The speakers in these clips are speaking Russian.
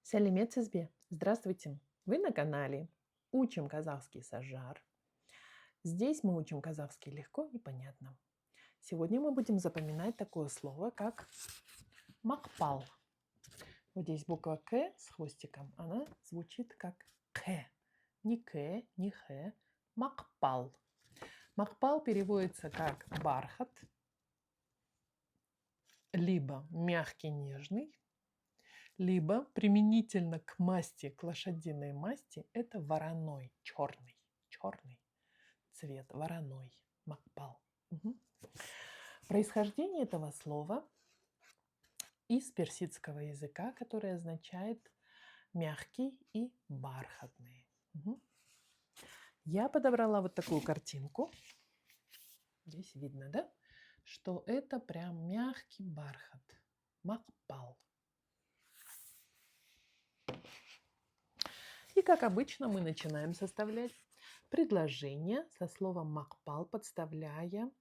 Сәлемет сізбе? Здравствуйте! Вы на канале Учим казахский с Ажар. Здесь мы учим казахский легко и понятно. Сегодня мы будем запоминать такое слово, как макпал. Вот здесь буква К с хвостиком, она звучит как К. Не К, не Х. Макпал. Макпал переводится как бархат, либо мягкий, нежный, либо применительно к масти, к лошадиной масти, это вороной, черный цвет, вороной, макпал. Угу. Происхождение этого слова из персидского языка, который означает мягкий и бархатный. Угу. Я подобрала вот такую картинку. Здесь видно, да? Что это прям мягкий бархат, макпал. И, как обычно, мы начинаем составлять предложение со словом макпал, подставляя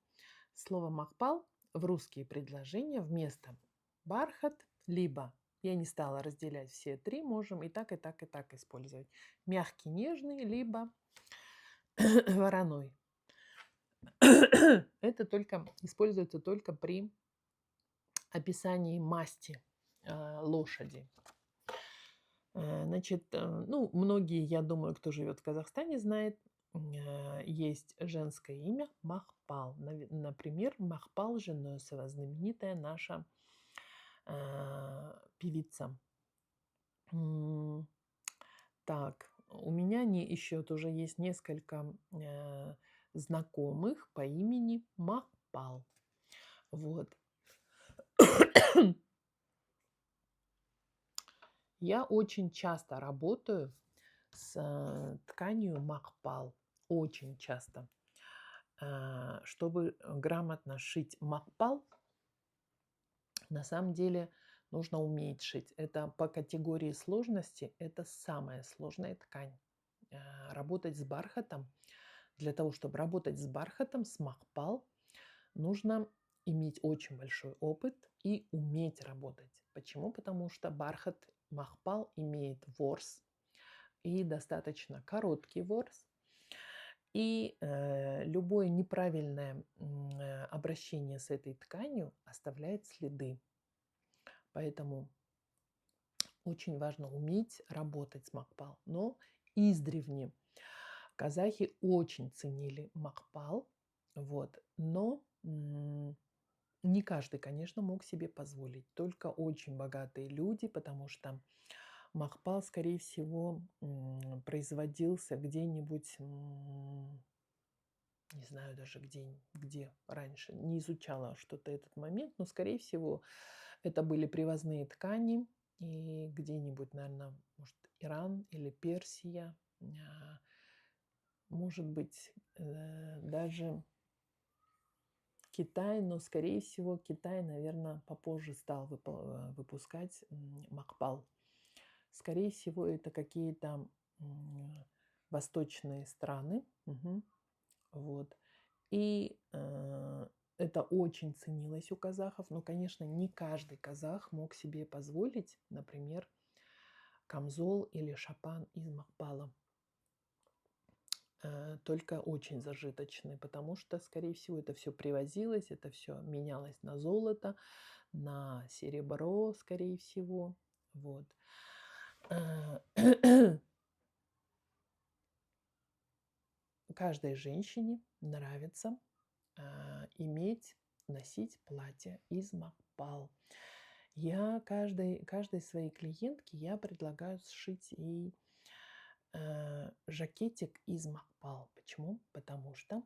слово макпал в русские предложения вместо бархат, либо, я не стала разделять все три, можем и так, и так, и так использовать. Мягкий, нежный, либо вороной. Это используется только при описании масти лошади. Значит, многие, я думаю, кто живет в Казахстане, знает, есть женское имя Махпал. Например, Махпал Женесова, знаменитая наша певица. Так, у меня еще тоже есть несколько знакомых по имени Махпал. Вот. Я очень часто работаю с тканью макпал, очень часто. Чтобы грамотно шить макпал, на самом деле нужно уметь шить. Это по категории сложности, это самая сложная ткань. Работать с бархатом, для того, чтобы работать с бархатом, с макпал, нужно иметь очень большой опыт и уметь работать. Почему? Потому что бархат махпал имеет ворс, и достаточно короткий ворс. И любое неправильное обращение с этой тканью оставляет следы. Поэтому очень важно уметь работать с макпал. Но издревле казахи очень ценили макпал. Вот. Но не каждый, конечно, мог себе позволить. Только очень богатые люди, потому что макпал, скорее всего, производился где-нибудь, не знаю даже где раньше, не изучала что-то этот момент, но, скорее всего, это были привозные ткани, и где-нибудь, наверное, может, Иран или Персия, может быть, даже Китай, но, скорее всего, Китай, наверное, попозже стал выпускать макпал. Скорее всего, это какие-то восточные страны. Угу. Вот. И это очень ценилось у казахов. Но, конечно, не каждый казах мог себе позволить, например, камзол или шапан из макпала. Только очень зажиточные, потому что, скорее всего, это все привозилось, это все менялось на золото, на серебро, скорее всего. Вот. Каждой женщине нравится носить платье из макпал. Я каждой своей клиентке я предлагаю сшить ей жакетик из макпал. Почему? Потому что,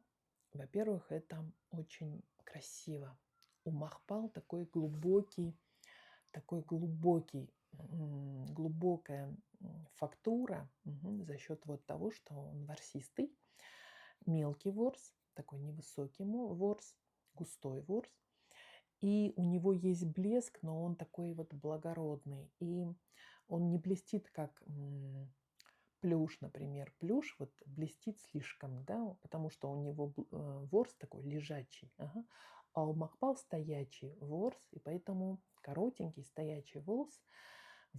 во-первых, это очень красиво. У макпал глубокая фактура за счет вот того, что он ворсистый, мелкий ворс, такой невысокий ворс, густой ворс. И у него есть блеск, но он такой вот благородный. И он не блестит, как плюш, например. Плюш вот блестит слишком, да, потому что у него ворс такой лежачий. Ага. А у макпал стоячий ворс, и поэтому коротенький стоячий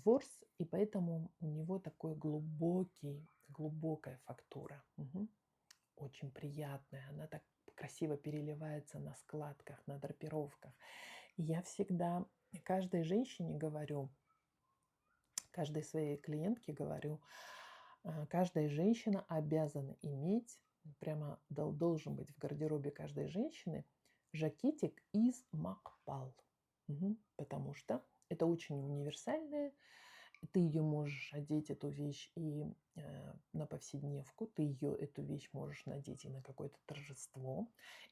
ворс, и поэтому у него такой глубокая фактура. Очень приятная. Она так красиво переливается на складках, на драпировках. И я всегда каждой женщине говорю, каждой своей клиентке говорю, каждая женщина обязана иметь, прямо должен быть в гардеробе каждой женщины жакетик из Макпал. Потому что это очень универсальная. Ты ее можешь одеть, эту вещь, и на повседневку. Ты эту вещь можешь надеть и на какое-то торжество.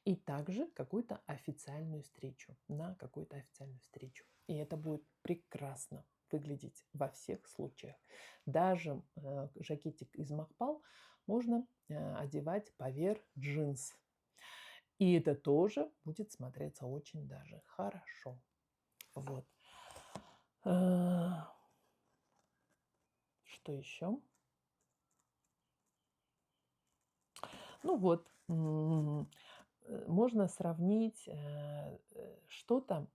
И также какую-то официальную встречу. На какую-то официальную встречу. И это будет прекрасно выглядеть во всех случаях. Даже жакетик из Макпал можно одевать поверх джинс. И это тоже будет смотреться очень даже хорошо. Вот. Что еще? Ну вот, можно сравнить что-то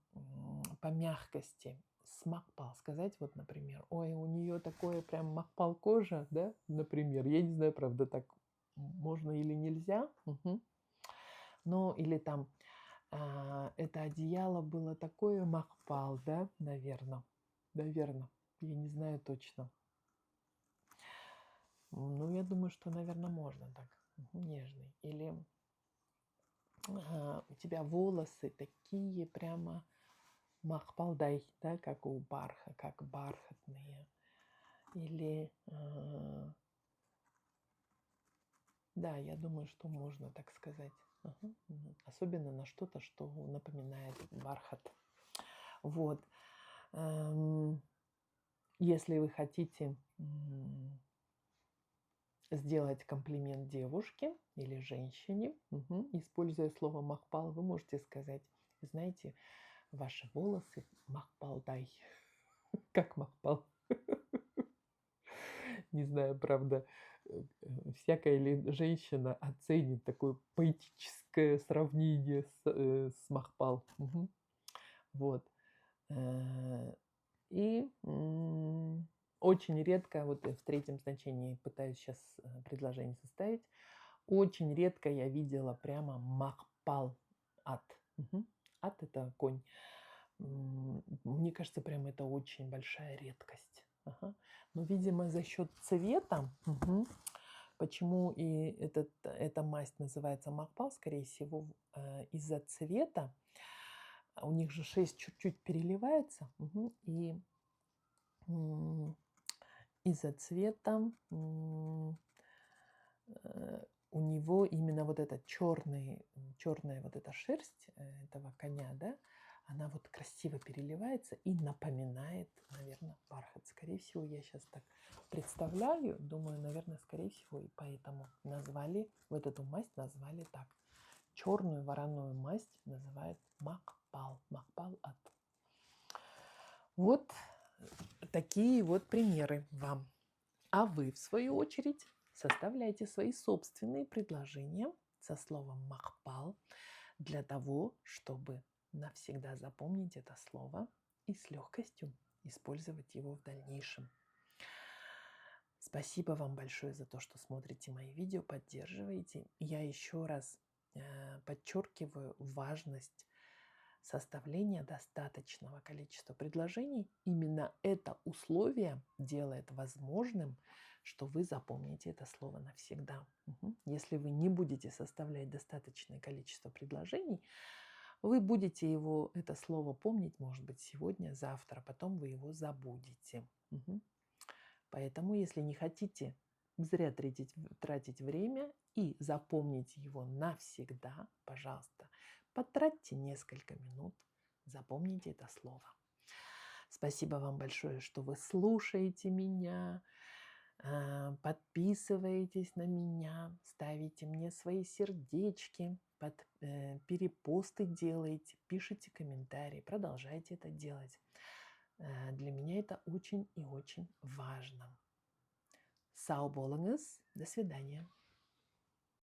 по мягкости с Макпал. Сказать вот, например, ой, у нее такое прям Макпал кожа, да, например. Я не знаю, правда, так можно или нельзя. Ну, или там это одеяло было такое Макпал, да, наверное. Наверное. Я не знаю точно. Ну, я думаю, что, наверное, можно так. Нежный. Или у тебя волосы такие прямо махпалдай, да, как у барха, как бархатные. Или, да, я думаю, что можно так сказать. Особенно на что-то, что напоминает бархат. Вот. Если вы хотите сделать комплимент девушке или женщине, используя слово махпал, вы можете сказать, знаете, ваши волосы махпалдай. Как махпал. Не знаю, правда, всякая ли женщина оценит такое поэтическое сравнение с махпал. Вот. И очень редко, вот в третьем значении пытаюсь сейчас предложение составить, очень редко я видела прямо махпал ат. Ат – это конь. Мне кажется, прям это очень большая редкость. Но, видимо, за счет цвета, почему и эта масть называется махпал, скорее всего, из-за цвета. У них же шесть чуть-чуть переливается, и из-за цвета у него именно вот эта черная вот эта шерсть этого коня, да, она вот красиво переливается и напоминает, наверное, бархат. Скорее всего, я сейчас так представляю, думаю, наверное, скорее всего, и поэтому назвали, вот эту масть назвали так. Черную вороную масть называют макпал, макпал-ат. Вот такие вот примеры вам. А вы, в свою очередь, составляйте свои собственные предложения со словом махпал для того, чтобы навсегда запомнить это слово и с легкостью использовать его в дальнейшем. Спасибо вам большое за то, что смотрите мои видео, поддерживаете. Я еще раз подчеркиваю важность составления достаточного количества предложений. Именно это условие делает возможным, что вы запомните это слово навсегда. Если вы не будете составлять достаточное количество предложений, вы будете это слово помнить, может быть, сегодня, завтра, потом вы его забудете. Поэтому, если не хотите зря тратить время и запомнить его навсегда, пожалуйста, потратьте несколько минут, запомните это слово. Спасибо вам большое, что вы слушаете меня, подписываетесь на меня, ставите мне свои сердечки, перепосты делаете, пишите комментарии, продолжайте это делать. Для меня это очень и очень важно. Сау болыңыз. До свидания.